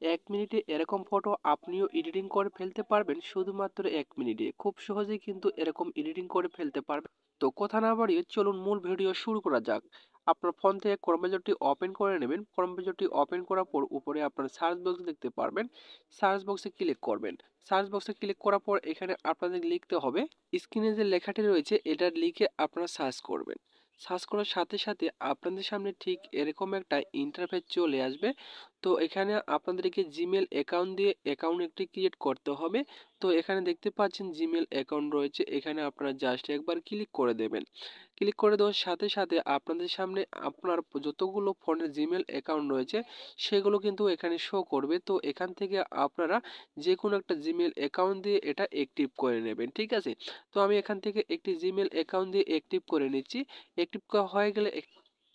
1 মিনিটে এরকম ফটো আপনিও এডিটিং করে ফেলতে পারবেন শুধুমাত্র 1 মিনিটে। খুব সহজেই কিন্তু এরকম এডিটিং করে ফেলতে পারবেন। তো কথা না বাড়িয়ে চলুন মূল ভিডিও শুরু করা যাক। আপনার ফোন থেকে ক্রোম ব্রাউজারটি ওপেন করে নেবেন। ক্রোম ব্রাউজারটি ওপেন করার পর উপরে আপনার সার্চ বক্স দেখতে পারবেন। সার্চ বক্সে ক্লিক করবেন। সার্চ বক্সে ক্লিক করার পর এখানে আপনাদের লিখতে হবে, স্ক্রিনে যে লেখাটি রয়েছে এটা লিখে আপনারা সার্চ করবেন। সার্চ করার সাথে সাথে আপনাদের সামনে ঠিক এরকম একটা ইন্টারফেস চলে আসবে। তো এখানে আপনাদেরকে জিমেল অ্যাকাউন্ট দিয়ে অ্যাকাউন্ট একটি ক্রিয়েট করতে হবে। তো এখানে দেখতে পাচ্ছেন জিমেল অ্যাকাউন্ট রয়েছে, এখানে আপনারা জাস্ট একবার ক্লিক করে দেবেন। ক্লিক করে দেওয়ার সাথে সাথে আপনাদের সামনে আপনার যতগুলো ফোনের জিমেল অ্যাকাউন্ট রয়েছে সেগুলো কিন্তু এখানে শো করবে। তো এখান থেকে আপনারা যে কোনো একটা জিমেল অ্যাকাউন্ট দিয়ে এটা অ্যাক্টিভ করে নেবেন, ঠিক আছে? তো আমি এখান থেকে একটি জিমেল অ্যাকাউন্ট দিয়ে অ্যাক্টিভ করে নিচ্ছি। অ্যাক্টিভ করা হয়ে গেলে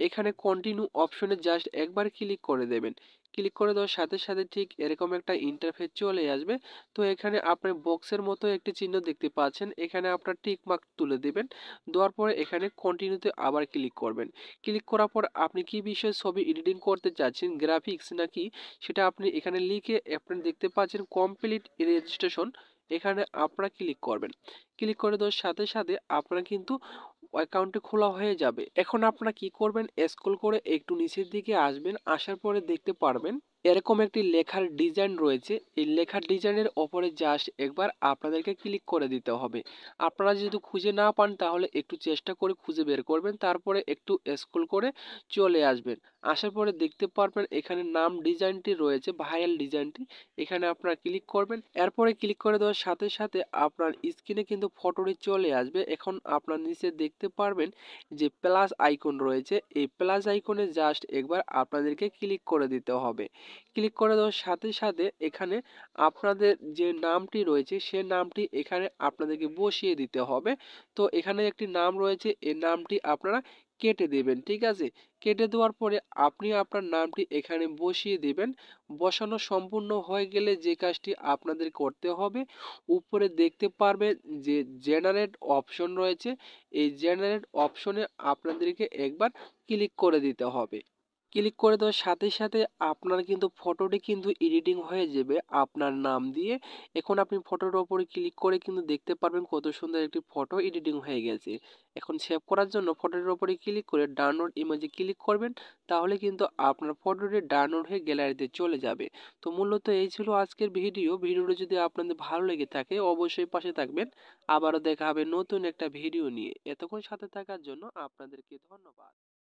এখানে কন্টিনিউ অপশনে জাস্ট একবার ক্লিক করে দেবেন। ক্লিক করে দেওয়ার সাথে সাথে ঠিক এরকম একটা ইন্টারফেস চলে আসবে। তো এখানে আপনি বক্সের মতো একটি চিহ্ন দেখতে পাচ্ছেন, এখানে আপনার টিক মার্ক তুলে দিবেন। দেওয়ার পরে এখানে কন্টিনিউতে আবার ক্লিক করবেন। ক্লিক করার পর আপনি কি বিষয়ে ছবি এডিটিং করতে চাচ্ছেন, গ্রাফিক্স নাকি, সেটা আপনি এখানে লিখে আপনি দেখতে পাচ্ছেন কমপ্লিট রেজিস্ট্রেশন, এখানে আপনারা ক্লিক করবেন। ক্লিক করে দেওয়ার সাথে সাথে আপনারা কিন্তু অ্যাকাউন্টটি খোলা হয়ে যাবে। এখন আপনারা কি করবেন, স্ক্রল করে একটু নিচের দিকে আসবেন। আসার পরে দেখতে পারবেন এরকম একটি লেখার ডিজাইন রয়েছে। এই লেখার ডিজাইনের ওপরে জাস্ট একবার আপনাদেরকে ক্লিক করে দিতে হবে। আপনারা যদি খুঁজে না পান তাহলে একটু চেষ্টা করে খুঁজে বের করবেন, তারপরে একটু স্ক্রল করে চলে আসবেন। আসার পরে দেখতে পারবেন এখানে নাম ডিজাইনটি রয়েছে, ভাইরাল ডিজাইনটি, এখানে আপনারা ক্লিক করবেন। এরপরে ক্লিক করে দেওয়ার সাথে সাথে আপনার স্ক্রিনে কিন্তু ফটোটি চলে আসবে। এখন আপনার নিচে দেখতে পারবেন যে প্লাস আইকন রয়েছে, এই প্লাস আইকনে জাস্ট একবার আপনাদেরকে ক্লিক করে দিতে হবে। ক্লিক করে দেওয়ার সাথে সাথে এখানে আপনাদের যে নামটি রয়েছে সে নামটি এখানে আপনাদেরকে বসিয়ে দিতে হবে। তো এখানে একটি নাম রয়েছে, এই নামটি আপনারা কেটে দেবেন, ঠিক আছে? কেটে দেওয়ার পরে আপনি আপনার নামটি এখানে বসিয়ে দিবেন। বসানো সম্পূর্ণ হয়ে গেলে যে কাজটি আপনাদের করতে হবে, উপরে দেখতে পারবেন যে জেনারেট অপশন রয়েছে, এই জেনারেট অপশনে আপনাদেরকে একবার ক্লিক করে দিতে হবে। ক্লিক করে দেওয়ার সাথে সাথে আপনার কিন্তু ফটোটি কিন্তু এডিটিং হয়ে যাবে আপনার নাম দিয়ে। এখন আপনি ফটোর ওপরে ক্লিক করে কিন্তু দেখতে পারবেন কত সুন্দর একটি ফটো এডিটিং হয়ে গেছে। এখন সেভ করার জন্য ফটোর ওপরে ক্লিক করে ডাউনলোড ইমেজে ক্লিক করবেন, তাহলে কিন্তু আপনার ফটোটি ডাউনলোড হয়ে গ্যালারিতে চলে যাবে। তো মূলত এই ছিল আজকের ভিডিও। ভিডিওটি যদি আপনাদের ভালো লেগে থাকে অবশ্যই পাশে থাকবেন। আবারও দেখা হবে নতুন একটা ভিডিও নিয়ে। এতক্ষণ সাথে থাকার জন্য আপনাদেরকে ধন্যবাদ।